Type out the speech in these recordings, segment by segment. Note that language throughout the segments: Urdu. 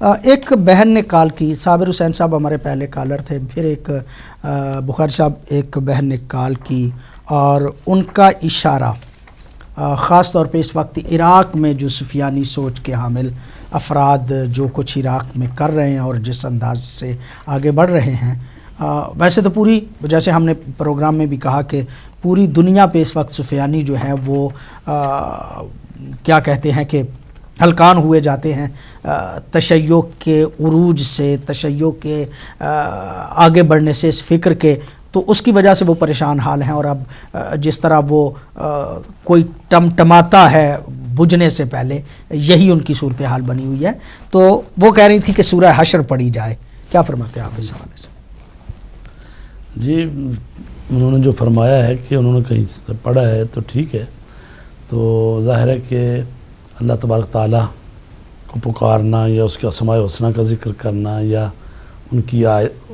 ایک بہن نے کال کی، صابر حسین صاحب ہمارے پہلے کالر تھے، پھر ایک بخاری صاحب ایک بہن نے کال کی، اور ان کا اشارہ خاص طور پہ اس وقت عراق میں جو سفیانی سوچ کے حامل افراد جو کچھ عراق میں کر رہے ہیں اور جس انداز سے آگے بڑھ رہے ہیں، ویسے تو پوری، جیسے ہم نے پروگرام میں بھی کہا کہ پوری دنیا پہ اس وقت سفیانی جو ہے وہ کیا کہتے ہیں کہ ہلکان ہوئے جاتے ہیں تشیع کے عروج سے، تشیع کے آگے بڑھنے سے، اس فکر کے، تو اس کی وجہ سے وہ پریشان حال ہیں، اور اب جس طرح وہ کوئی ٹمٹماتا ہے بجھنے سے پہلے، یہی ان کی صورتحال بنی ہوئی ہے۔ تو وہ کہہ رہی تھی کہ سورہ حشر پڑھی جائے، کیا فرماتے ہیں آپ اس حوالے سے؟ جی، انہوں نے جو فرمایا ہے کہ انہوں نے کہیں سے پڑھا ہے تو ٹھیک ہے، تو ظاہر ہے کہ اللہ تبارک تعالیٰ کو پکارنا یا اس کے اسماء الحسنی کا ذکر کرنا یا ان کی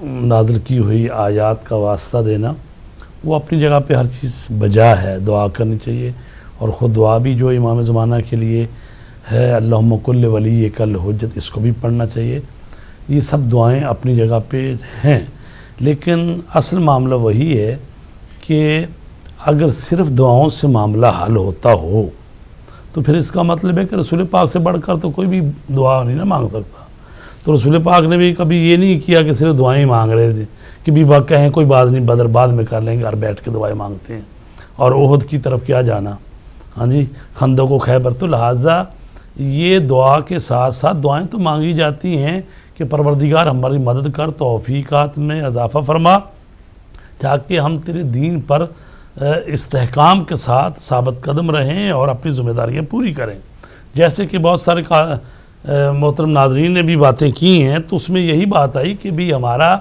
نازل کی ہوئی آیات کا واسطہ دینا، وہ اپنی جگہ پہ ہر چیز بجا ہے، دعا کرنی چاہیے، اور خود دعا بھی جو امام زمانہ کے لیے ہے، اللہم کل ولی کل حجت، اس کو بھی پڑھنا چاہیے۔ یہ سب دعائیں اپنی جگہ پہ ہیں، لیکن اصل معاملہ وہی ہے کہ اگر صرف دعاؤں سے معاملہ حل ہوتا ہو تو پھر اس کا مطلب ہے کہ رسول پاک سے بڑھ کر تو کوئی بھی دعا نہیں نہ مانگ سکتا۔ تو رسول پاک نے بھی کبھی یہ نہیں کیا کہ صرف دعائیں مانگ رہے تھے کہ بھی بات کہیں کوئی بات نہیں، بدر بعد میں کر لیں گے، اور بیٹھ کے دعائیں مانگتے ہیں، اور احد کی طرف کیا جانا، ہاں جی، خندق و خیبر۔ تو لہٰذا یہ دعا کے ساتھ ساتھ دعائیں تو مانگی جاتی ہیں کہ پروردگار ہماری مدد کر، توفیقات میں اضافہ فرما، تاکہ ہم تیرے دین پر استحکام کے ساتھ ثابت قدم رہیں اور اپنی ذمہ داریاں پوری کریں۔ جیسے کہ بہت سارے محترم ناظرین نے بھی باتیں کی ہیں، تو اس میں یہی بات آئی کہ بھی ہمارا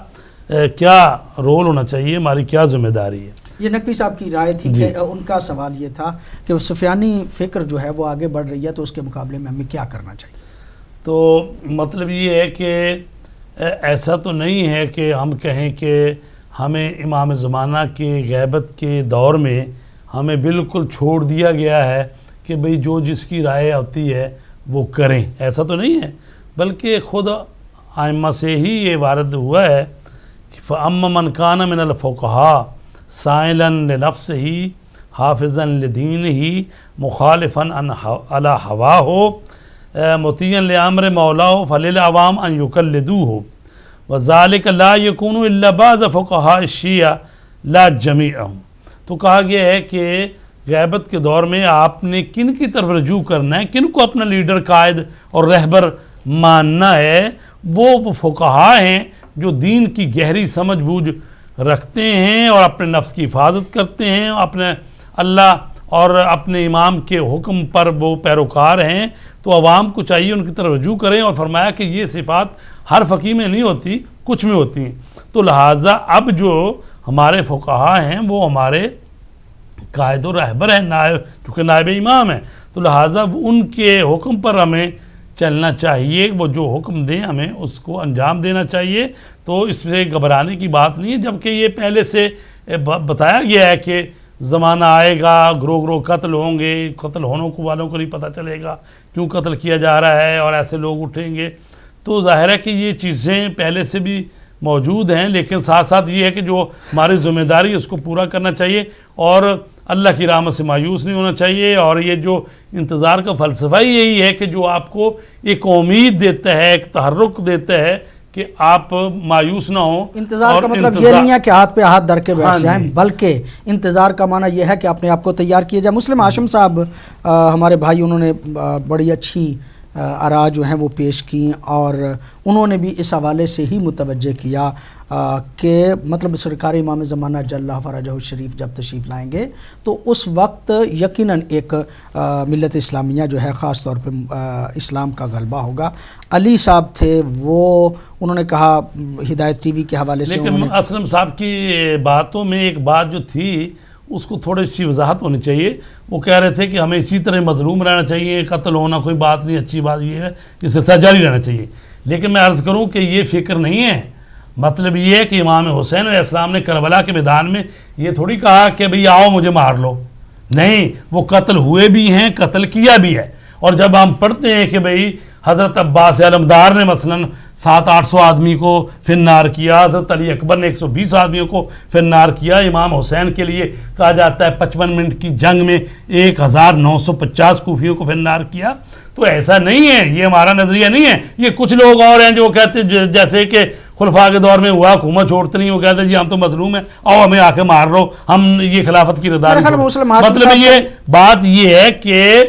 کیا رول ہونا چاہیے، ہماری کیا ذمہ داری ہے۔ یہ نقوی صاحب کی رائے تھی کہ ان کا سوال یہ تھا کہ سفیانی فکر جو ہے وہ آگے بڑھ رہی ہے، تو اس کے مقابلے میں ہمیں کیا کرنا چاہیے؟ تو مطلب یہ ہے کہ ایسا تو نہیں ہے کہ ہم کہیں کہ ہمیں امام زمانہ کے غیبت کے دور میں ہمیں بالکل چھوڑ دیا گیا ہے کہ بھئی جو جس کی رائے ہوتی ہے وہ کریں، ایسا تو نہیں ہے، بلکہ خود ائمہ سے ہی یہ وارد ہوا ہے کہ فَأَمَّ مَنْ كَانَ مِنَ الْفُقَهَاءِ سَائِلًا لِنَفْسِهِ حَافِظًا لِدِينِهِ مُخَالِفًا عَلَى هَوَاهُ مُطِيعًا لِأَمْرِ مَوْلَاهُ فَلِلْعَوَامِ أَن يُقَلِّدُوهُ وَذَلِكَ لَا يَكُونُ إِلَّا بَعْضَ فُقَهَاءِ الشِّيَعَةِ لَا جَمِيعَهُمْ۔ تو کہا گیا ہے کہ غیبت کے دور میں آپ نے کن کی طرف رجوع کرنا ہے، کن کو اپنا لیڈر، قائد اور رہبر ماننا ہے، وہ فقہاء ہیں جو دین کی گہری سمجھ بوجھ رکھتے ہیں اور اپنے نفس کی حفاظت کرتے ہیں، اپنے اللہ اور اپنے امام کے حکم پر وہ پیروکار ہیں۔ تو عوام کو چاہیے ان کی طرف رجوع کریں، اور فرمایا کہ یہ صفات ہر فقیہ میں نہیں ہوتی، کچھ میں ہوتی ہیں۔ تو لہٰذا اب جو ہمارے فقہاء ہیں وہ ہمارے قائد و رہبر ہیں، نائب، چونکہ نائب امام ہیں، تو لہٰذا ان کے حکم پر ہمیں چلنا چاہیے، وہ جو حکم دیں ہمیں اس کو انجام دینا چاہیے۔ تو اس سے گھبرانے کی بات نہیں ہے، جبکہ یہ پہلے سے بتایا گیا ہے کہ زمانہ آئے گا، گروہ گروہ قتل ہوں گے، قتل ہونے والوں کو نہیں پتہ چلے گا کیوں قتل کیا جا رہا ہے، اور ایسے لوگ اٹھیں گے۔ تو ظاہر ہے کہ یہ چیزیں پہلے سے بھی موجود ہیں، لیکن ساتھ ساتھ یہ ہے کہ جو ہماری ذمہ داری اس کو پورا کرنا چاہیے، اور اللہ کی رحمت سے مایوس نہیں ہونا چاہیے۔ اور یہ جو انتظار کا فلسفہ یہی ہے کہ جو آپ کو ایک امید دیتا ہے، ایک تحرک دیتا ہے کہ آپ مایوس نہ ہوں۔ انتظار کا مطلب یہ نہیں ہے کہ ہاتھ پہ ہاتھ دھر کے بیٹھ جائیں، بلکہ انتظار کا معنی یہ ہے کہ اپنے آپ کو تیار کیا جائے۔ مسلم ہاشم صاحب ہمارے بھائی، انہوں نے بڑی اچھی آراء جو ہیں وہ پیش کی، اور انہوں نے بھی اس حوالے سے ہی متوجہ کیا کہ مطلب سرکار امام زمانہ جل فرجہ الشریف جب تشریف لائیں گے تو اس وقت یقیناً ایک ملت اسلامیہ جو ہے خاص طور پہ اسلام کا غلبہ ہوگا۔ علی صاحب تھے، وہ انہوں نے کہا ہدایت ٹی وی کے حوالے سے، لیکن اسلم صاحب کی باتوں میں ایک بات جو تھی اس کو تھوڑی سی وضاحت ہونی چاہیے۔ وہ کہہ رہے تھے کہ ہمیں اسی طرح مظلوم رہنا چاہیے، قتل ہونا کوئی بات نہیں، اچھی بات یہ ہے کہ سلسلہ جاری رہنا چاہیے۔ لیکن میں عرض کروں کہ یہ فکر نہیں ہے، مطلب یہ ہے کہ امام حسین علیہ السلام نے کربلا کے میدان میں یہ تھوڑی کہا کہ بھئی آؤ مجھے مار لو، نہیں، وہ قتل ہوئے بھی ہیں، قتل کیا بھی ہے۔ اور جب ہم پڑھتے ہیں کہ بھئی حضرت عباس علمدار نے مثلا 700-800 آدمی کو فنار کیا، حضرت علی اکبر نے 120 آدمیوں کو فنار کیا، امام حسین کے لیے کہا جاتا ہے 55 منٹ کی جنگ میں 1950 کوفیوں کو فنار کیا۔ تو ایسا نہیں ہے، یہ ہمارا نظریہ نہیں ہے، یہ کچھ لوگ اور ہیں جو کہتے ہیں جیسے کہ خلفاء کے دور میں ہوا، حکومت چھوڑتے نہیں، وہ کہتے ہیں جی ہم تو مظلوم ہیں، آؤ ہمیں آ کے مار لو، ہم یہ خلافت کی رضا نہیں چھوڑتے۔ مطلب یہ بات یہ ہے کہ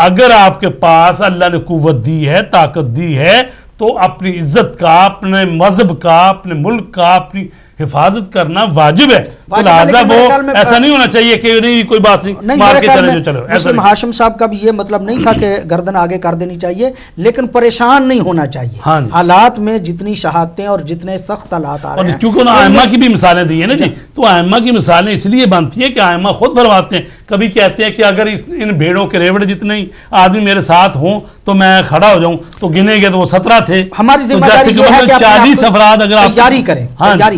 اگر آپ کے پاس اللہ نے قوت دی ہے، طاقت دی ہے، تو اپنی عزت کا، اپنے مذہب کا، اپنے ملک کا، اپنی حفاظت کرنا واجب ہے۔ تو لہٰذا وہ ایسا نہیں ہونا چاہیے کہ نہیں کوئی بات نہیں، مار کے چلے جو چلو۔ مسلم ہاشم صاحب کا بھی یہ مطلب نہیں تھا کہ گردن آگے کر دینی چاہیے، لیکن پریشان نہیں ہونا چاہیے۔ حالات میں جتنی شہادتیں اور جتنے سخت حالات آ رہے ہیں، چونکہ انہوں نے ائمہ کی بھی مثالیں دی ہیں نا جی، تو ائمہ کی مثالیں اس لیے بنتی ہیں کہ ائمہ خود فرماتے ہیں، کبھی کہتے ہیں کہ اگر ان بھیڑوں کے ریوڑ جتنے ہی آدمی میرے ساتھ ہوں تو میں کھڑا ہو جاؤں، تو گنے گئے تو وہ 17 تھے۔ ہماری ذمہ داری یہ ہے کہ 40 افراد اگر آپ تیاری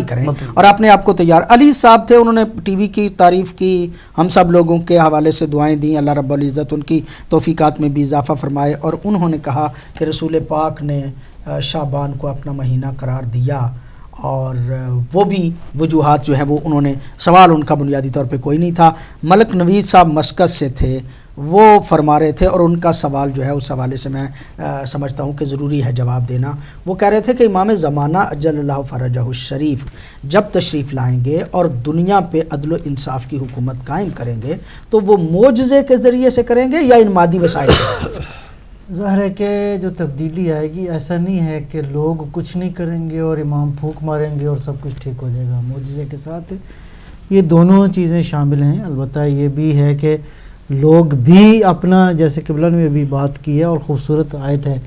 کریں اور اپنے آپ کو تیار۔ علی صاحب تھے، انہوں نے ٹی وی کی تعریف کی، ہم سب لوگوں کے حوالے سے دعائیں دیں، اللہ رب العزت ان کی توفیقات میں بھی اضافہ فرمائے، اور انہوں نے کہا کہ رسول پاک نے شعبان کو اپنا مہینہ قرار دیا، اور وہ بھی وجوہات جو ہے وہ انہوں نے، سوال ان کا بنیادی طور پہ کوئی نہیں تھا۔ ملک نوید صاحب مسکت سے تھے، وہ فرما رہے تھے، اور ان کا سوال جو ہے اس حوالے سے میں سمجھتا ہوں کہ ضروری ہے جواب دینا۔ وہ کہہ رہے تھے کہ امام زمانہ اجل اللہ فرجہ الشریف جب تشریف لائیں گے اور دنیا پہ عدل و انصاف کی حکومت قائم کریں گے تو وہ معجزے کے ذریعے سے کریں گے یا ان مادی وسائل سے؟ ظاہر ہے کہ جو تبدیلی آئے گی، ایسا نہیں ہے کہ لوگ کچھ نہیں کریں گے اور امام پھونک ماریں گے اور سب کچھ ٹھیک ہو جائے گا۔ معجزے کے ساتھ یہ دونوں چیزیں شامل ہیں۔ البتہ یہ بھی ہے کہ لوگ بھی اپنا، جیسے قبلہ نے بھی بات کی ہے اور خوبصورت آیت ہے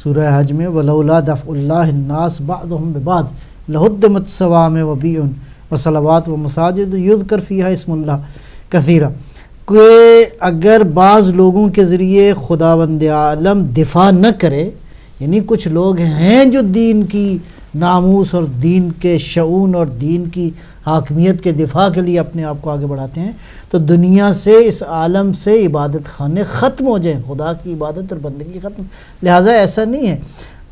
سورہ حج میں، وَلَوْلَا دَفْعُ اللَّهِ النَّاسَ بَعْضَهُمْ بِبَعْضٍ لَهُدِّمَتْ صَوَامِعُ وَبِيعٌ وَصَلَوَاتٌ وَمَسَاجِدُ يُذْكَرَ فِيهَا اسْمُ اللَّهِ كَثِيرًا، کہ اگر بعض لوگوں کے ذریعے خداوند عالم دفاع نہ کرے، یعنی کچھ لوگ ہیں جو دین کی ناموس اور دین کے شعون اور دین کی حاکمیت کے دفاع کے لیے اپنے آپ کو آگے بڑھاتے ہیں، تو دنیا سے، اس عالم سے عبادت خانے ختم ہو جائیں، خدا کی عبادت اور بندگی ختم۔ لہٰذا ایسا نہیں ہے۔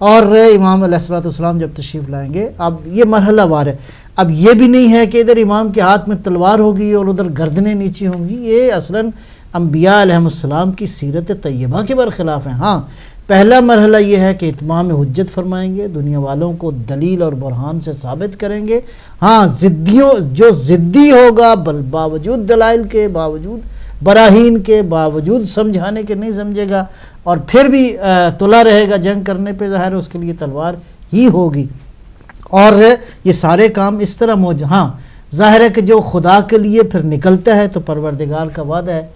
اور امام علیہ السلام جب تشریف لائیں گے، اب یہ مرحلہ وار ہے، اب یہ بھی نہیں ہے کہ ادھر امام کے ہاتھ میں تلوار ہوگی اور ادھر گردنیں نیچی ہوں گی۔ یہ اصلاً انبیاء علیہ السلام کی سیرت طیبہ کے برخلاف ہیں۔ ہاں، پہلا مرحلہ یہ ہے کہ اتمام حجت فرمائیں گے، دنیا والوں کو دلیل اور برہان سے ثابت کریں گے۔ ہاں، جو ضدی ہوگا، باوجود دلائل کے، باوجود براہین کے، باوجود سمجھانے کے نہیں سمجھے گا اور پھر بھی تلا رہے گا جنگ کرنے پہ، ظاہر ہے اس کے لیے تلوار ہی ہوگی۔ اور یہ سارے کام اس طرح ہاں، ظاہر ہے کہ جو خدا کے لیے پھر نکلتا ہے تو پروردگار کا وعدہ ہے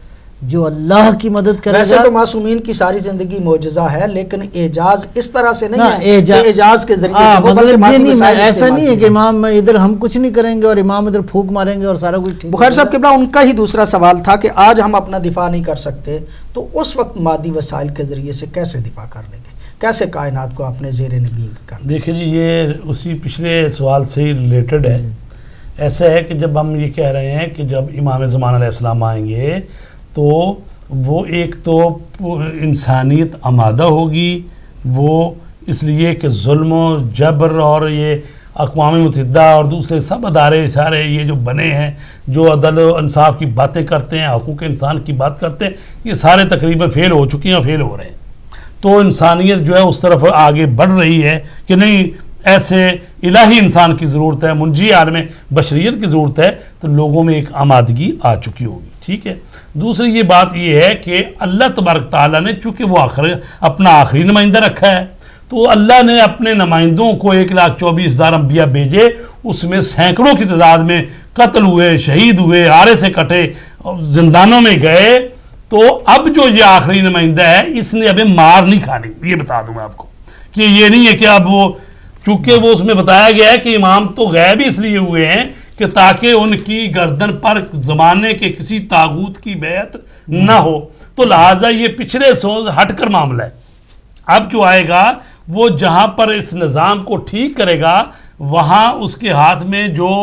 جو اللہ کی مدد کرے گا۔ ویسے تو معصومین کی ساری زندگی معجزہ ہے، لیکن اعجاز اس طرح سے نہیں ہے کہ اعجاز کے ذریعے سے ہو، بلکہ ایسا نہیں ہے کہ امام ادھر ہم کچھ نہیں کریں گے اور امام ادھر پھونک ماریں گے اور سارا کچھ ٹھیک۔ بخاری صاحب قبلہ ان کا ہی دوسرا سوال تھا کہ آج ہم اپنا دفاع نہیں کر سکتے تو اس وقت مادی وسائل کے ذریعے سے کیسے دفاع کر لیں گے، کیسے کائنات کو اپنے زیر نگین کر لیں گے؟ دیکھیں جی، یہ اسی پچھلے سوال سے ہی ریلیٹڈ ہے۔ ایسا ہے کہ جب ہم یہ کہہ رہے ہیں کہ جب امام زمان علیہ السلام آئیں گے تو وہ ایک تو انسانیت آمادہ ہوگی، وہ اس لیے کہ ظلم و جبر اور یہ اقوام متحدہ اور دوسرے سب ادارے سارے یہ جو بنے ہیں، جو عدل و انصاف کی باتیں کرتے ہیں، حقوق انسان کی بات کرتے ہیں، یہ سارے تقریباً فیل ہو چکی ہیں اور فیل ہو رہے ہیں۔ تو انسانیت جو ہے اس طرف آگے بڑھ رہی ہے کہ نہیں، ایسے الہی انسان کی ضرورت ہے، منجی عالم بشریت کی ضرورت ہے، تو لوگوں میں ایک آمادگی آ چکی ہوگی۔ ٹھیک ہے، دوسری یہ بات یہ ہے کہ اللہ تبارک تعالیٰ نے چونکہ وہ اپنا آخری نمائندہ رکھا ہے، تو اللہ نے اپنے نمائندوں کو 1,24,000 انبیاء بھیجے، اس میں سینکڑوں کی تعداد میں قتل ہوئے، شہید ہوئے، آرے سے کٹے، زندانوں میں گئے۔ تو اب جو یہ آخری نمائندہ ہے، اس نے ابھی مار نہیں کھانی، یہ بتا دوں میں آپ کو کہ یہ نہیں ہے کہ اب وہ، چونکہ وہ اس میں بتایا گیا ہے کہ امام تو غائب اس لیے ہوئے ہیں کہ تاکہ ان کی گردن پر زمانے کے کسی طاغوت کی بیعت نہ ہو، تو لہٰذا یہ پچھلے سوز ہٹ کر معاملہ ہے۔ اب جو آئے گا وہ جہاں پر اس نظام کو ٹھیک کرے گا، وہاں اس کے ہاتھ میں جو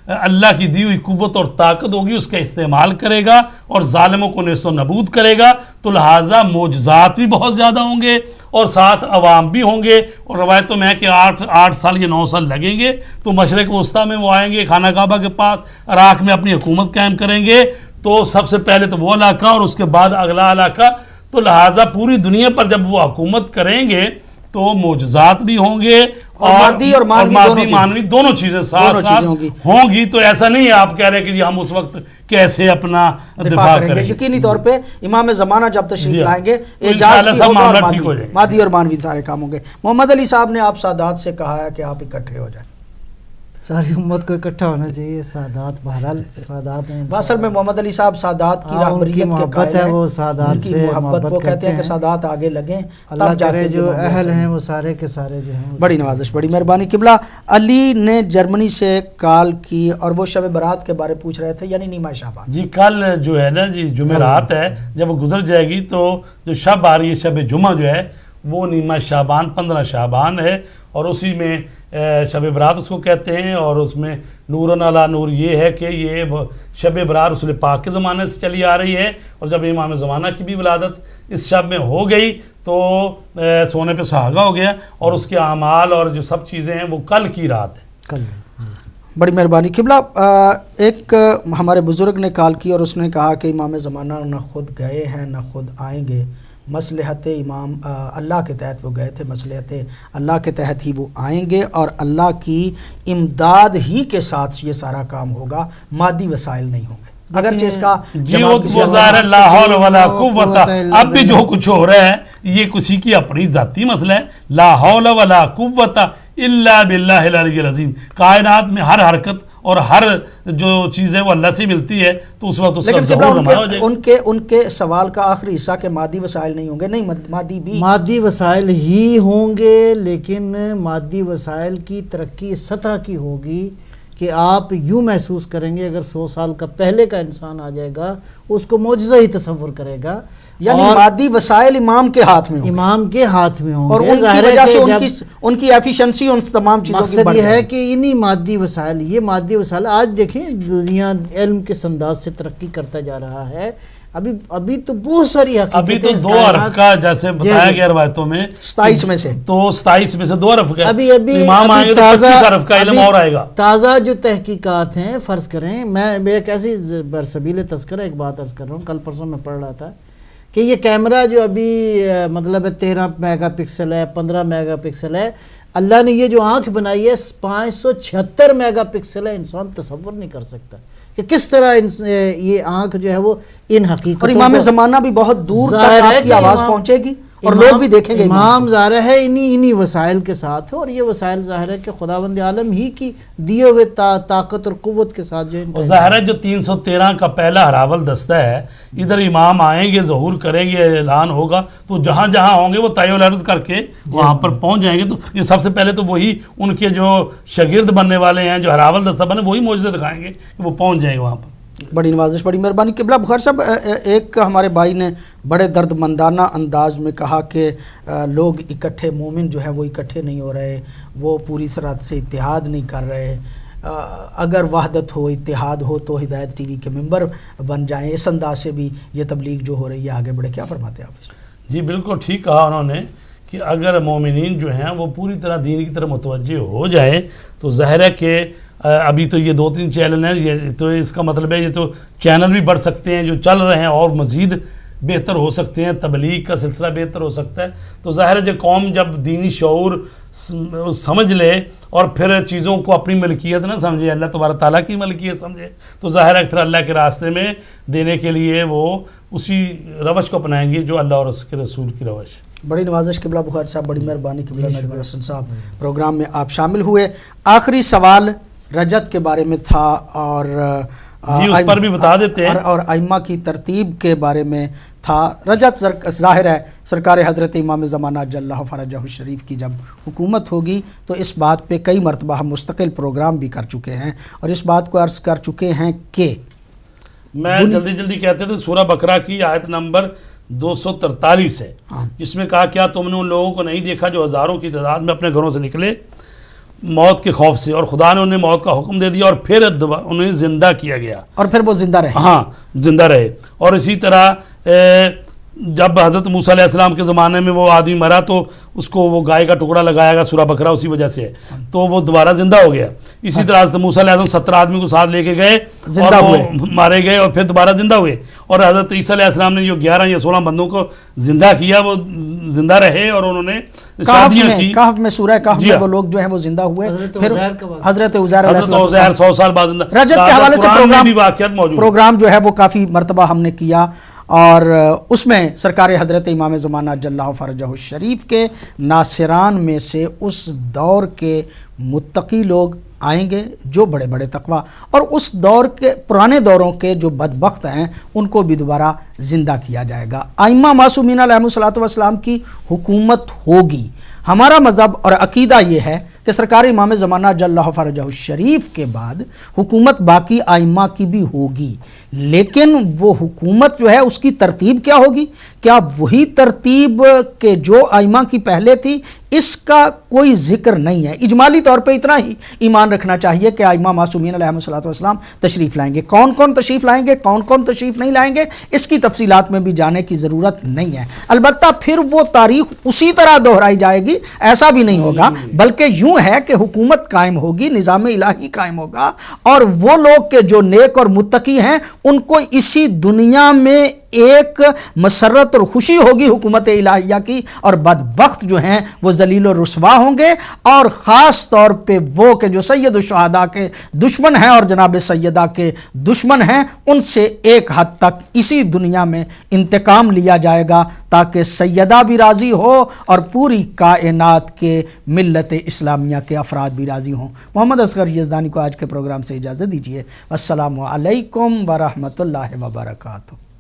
اللہ کی دی ہوئی قوت اور طاقت ہوگی اس کا استعمال کرے گا اور ظالموں کو نیست و نبود کرے گا، تو لہٰذا معجزات بھی بہت زیادہ ہوں گے اور ساتھ عوام بھی ہوں گے. اور روایتوں میں ہے کہ 8 سال یا 9 سال لگیں گے تو مشرق وسطیٰ میں وہ آئیں گے، خانہ کعبہ کے پاس عراق میں اپنی حکومت قائم کریں گے. تو سب سے پہلے تو وہ علاقہ اور اس کے بعد اگلا علاقہ. تو لہٰذا پوری دنیا پر جب وہ حکومت کریں گے تو معجزات بھی ہوں گے اور مادی اور معنوی دونوں چیزیں ساتھ ساتھ ہوں گی. تو ایسا نہیں ہے آپ کہہ رہے کہ ہم اس وقت کیسے اپنا دفاع کریں گے. یقینی طور پہ امام زمانہ جب تشریف لائیں گے اعجاز بھی ہوگا اور مادی اور معنوی سارے کام ہوں گے. محمد علی صاحب نے آپ سادات سے کہا ہے کہ آپ اکٹھے ہو جائیں. ساری امت کو اکٹھا ہونا چاہیے. سادات بہرحال سادات ہیں. اصل میں محمد علی صاحب سادات کی رہبریت کے قائل ہیں. وہ سادات سے محبت وہ کہتے ہیں کہ سادات آگے لگیں. اللہ کرے جو اہل ہیں وہ سارے کے سارے جو ہیں. بڑی نوازش، بڑی مہربانی. قبلہ علی نے جرمنی سے کال کی اور وہ شب برات کے بارے پوچھ رہے تھے، یعنی نیمہ شعبان. جی کل جو ہے نا جی جمعرات ہے، جب وہ گزر جائے گی تو جو شب آ رہی ہے شب جمعہ جو ہے وہ نیمہ شعبان 15 شعبان ہے اور اسی میں شب برات اس کو کہتے ہیں. اور اس میں نورن علی نور یہ ہے کہ یہ شب برات رسول پاک کے زمانے سے چلی آ رہی ہے اور جب امام زمانہ کی بھی ولادت اس شب میں ہو گئی تو سونے پہ سہاگا ہو گیا اور اس کے اعمال اور جو سب چیزیں ہیں وہ کل کی رات ہے. کل. بڑی مہربانی. قبلہ ایک ہمارے بزرگ نے کال کی اور اس نے کہا کہ امام زمانہ نہ خود گئے ہیں نہ خود آئیں گے، مصلحت امام اللہ کے تحت وہ گئے تھے، مصلحت اللہ کے تحت ہی وہ آئیں گے اور اللہ کی امداد ہی کے ساتھ یہ سارا کام ہوگا، مادی وسائل نہیں ہوں گے. اگرچہ اس کا جی وہ ظاہر ہے لا حول ولا قوت. اب بھی جو کچھ ہو رہا ہے یہ کسی کی اپنی ذاتی مسئلہ ہے. لا حول ولا قوت الا باللہ العلی العظیم. کائنات میں ہر حرکت اور ہر جو چیز ہے وہ اللہ سے ملتی ہے تو اس وقت اس کا ظہور نمایاں ہو جائے گا. ان کے سوال کا آخری حصہ کہ مادی وسائل نہیں ہوں گے، نہیں مادی وسائل ہی ہوں گے، لیکن مادی وسائل کی ترقی سطح کی ہوگی کہ آپ یوں محسوس کریں گے اگر 100 سال کا پہلے کا انسان آ جائے گا اس کو معجزہ ہی تصور کرے گا. یعنی مادی وسائل امام کے ہاتھ میں ہوں گے، امام کے ہاتھ میں ہوں گے. اور ان کی وجہ سے ان کی ایفیشنسی ان تمام چیزوں کی مقصد یہ ہے کہ انہی مادی وسائل، یہ مادی وسائل آج دیکھیں دنیا علم کے انداز سے ترقی کرتا جا رہا ہے. ابھی تو بہت ساری حقیقتیں، ابھی تو 2 حرف کا جیسے بتایا گیا روایتوں میں 27 میں سے تو 27 میں سے 2 حرف کا ابھی امام آئیں گے تو 25 حرف کا علم اور آئے گا. تازہ جو تحقیقات ہیں فرض کریں، میں ایک ایسی برسبیل تذکرہ ایک بات عرض کر رہا ہوں. کل پرسوں میں پڑھ رہا تھا کہ یہ کیمرہ جو ابھی مطلب 13 میگا پکسل ہے، 15 میگا پکسل ہے، اللہ نے یہ جو آنکھ بنائی ہے 576 میگا پکسل ہے. انسان تصور نہیں کر سکتا کہ کس طرح یہ آنکھ جو ہے وہ ان حقیقتوں اور امام زمانہ بھی بہت دور تک آپ کی آواز پہنچے گی اور لوگ بھی دیکھیں گے. امام ظاہر ہے انہی وسائل کے ساتھ ہے اور یہ وسائل ظاہر ہے کہ خداوند عالم ہی کی دیے ہوئے طاقت اور قوت کے ساتھ جو ظاہر ہے جو 313 کا پہلا ہراول دستہ ہے ادھر امام آئیں گے، ظہور کریں گے، اعلان ہوگا تو جہاں جہاں ہوں گے وہ طے العرض کر کے وہاں پر پہنچ جائیں گے. تو یہ سب سے پہلے تو وہی ان کے جو شاگرد بننے والے ہیں جو ہراول دستہ بنے وہی معجزے دکھائیں گے کہ وہ پہنچ جائیں گے وہاں پر. بڑی نوازش، بڑی مہربانی. قبلہ بخار صاحب ایک ہمارے بھائی نے بڑے درد مندانہ انداز میں کہا کہ لوگ اکٹھے، مومن جو ہے وہ اکٹھے نہیں ہو رہے، وہ پوری طرح سے اتحاد نہیں کر رہے. اگر وحدت ہو، اتحاد ہو تو ہدایت ٹی وی کے ممبر بن جائیں. اس انداز سے بھی یہ تبلیغ جو ہو رہی ہے آگے بڑھے. کیا فرماتے ہیں آپ؟ جی بالکل ٹھیک کہا انہوں نے کہ اگر مومنین جو ہیں وہ پوری طرح دین کی طرف متوجہ ہو جائیں تو ظاہر ہے کہ ابھی تو یہ 2-3 چینل ہیں، یہ تو اس کا مطلب ہے یہ تو چینل بھی بڑھ سکتے ہیں جو چل رہے ہیں اور مزید بہتر ہو سکتے ہیں، تبلیغ کا سلسلہ بہتر ہو سکتا ہے. تو ظاہر ہے جو قوم جب دینی شعور سمجھ لے اور پھر چیزوں کو اپنی ملکیت نہ سمجھے، اللہ تبارک تعالیٰ کی ملکیت سمجھے، تو ظاہر ہے پھر اللہ کے راستے میں دینے کے لیے وہ اسی روش کو اپنائیں گے جو اللہ اور اس کے رسول کی روش. بڑی نوازش قبلہ بخاری صاحب، بڑی مہربانی. قبلہ ندوہ حسن صاحب پروگرام میں آپ شامل ہوئے. آخری سوال رجت کے بارے میں تھا اور جی اس پر بھی بتا دیتے ہیں اور ائمہ کی ترتیب کے بارے میں تھا. رجت ظاہر ہے سرکار حضرت امام زمانہ جل اللہ فرجہ الشریف کی جب حکومت ہوگی تو اس بات پہ کئی مرتبہ ہم مستقل پروگرام بھی کر چکے ہیں اور اس بات کو عرض کر چکے ہیں کہ میں جلدی کہتے تھے سورہ بقرہ کی آیت نمبر 243 ہے جس میں کہا کیا تم نے ان لوگوں کو نہیں دیکھا جو ہزاروں کی تعداد میں اپنے گھروں سے نکلے موت کے خوف سے، اور خدا نے انہیں موت کا حکم دے دیا اور پھر انہیں زندہ کیا گیا، اور پھر وہ زندہ رہے. ہاں زندہ رہے. اور اسی طرح جب حضرت موسیٰ علیہ السلام کے زمانے میں وہ آدمی مرا تو اس کو وہ گائے کا ٹکڑا لگایا گیا، سورہ بقرہ اسی وجہ سے ہے، تو وہ دوبارہ زندہ ہو گیا. اسی طرح حضرت موسیٰ علیہ السلام 17 آدمی کو ساتھ لے کے گئے زندہ اور وہ ہوئے، مارے گئے اور پھر دوبارہ زندہ ہوئے. اور حضرت عیسیٰ علیہ السلام نے جو 11 یا 16 بندوں کو زندہ کیا وہ زندہ رہے اور انہوں نے شادیاں کی. کہف میں سورہ کہف میں وہ لوگ جو ہیں وہ زندہ ہوئے. پھر حضرت عزیر علیہ حضرت عزیر 100 سال بعد زندہ. رجب کے حوالے سے پروگرام پروگرام جو ہے وہ کافی مرتبہ ہم نے کیا، اور اس میں سرکار حضرت امام زمانہ جل اللہ فرجہ الشریف کے ناصران میں سے اس دور کے متقی لوگ آئیں گے جو بڑے بڑے تقویٰ، اور اس دور کے پرانے دوروں کے جو بدبخت ہیں ان کو بھی دوبارہ زندہ کیا جائے گا. ائمہ معصومین علیہم الصلوۃ والسلام کی حکومت ہوگی. ہمارا مذہب اور عقیدہ یہ ہے کہ سرکار امام زمانہ جل اللہ فرجہ الشریف کے بعد حکومت باقی ائمہ کی بھی ہوگی، لیکن وہ حکومت جو ہے اس کی ترتیب کیا ہوگی؟ کیا وہی ترتیب کہ جو ائمہ کی پہلے تھی؟ اس کا کوئی ذکر نہیں ہے. اجمالی طور پہ اتنا ہی ایمان رکھنا چاہیے کہ ائمہ معصومین علیہم الصلوۃ والسلام تشریف لائیں گے. کون کون تشریف لائیں گے، کون کون تشریف نہیں لائیں گے، اس کی تفصیلات میں بھی جانے کی ضرورت نہیں ہے. البتہ پھر وہ تاریخ اسی طرح دہرائی جائے گی ایسا بھی نہیں ہوگا، بلکہ یوں ہے کہ حکومت قائم ہوگی، نظام الہی قائم ہوگا، اور وہ لوگ کہ جو نیک اور متقی ہیں ان کو اسی دنیا میں ایک مسرت اور خوشی ہوگی حکومت الہیہ کی، اور بدبخت جو ہیں وہ ذلیل و رسوا ہوں گے. اور خاص طور پہ وہ کہ جو سید الشہداء کے دشمن ہیں اور جناب سیدہ کے دشمن ہیں، ان سے ایک حد تک اسی دنیا میں انتقام لیا جائے گا تاکہ سیدہ بھی راضی ہو اور پوری کائنات کے ملت اسلامیہ کے افراد بھی راضی ہوں. محمد اصغر یزدانی کو آج کے پروگرام سے اجازت دیجیے. السلام علیکم ورحمۃ اللہ وبرکاتہ.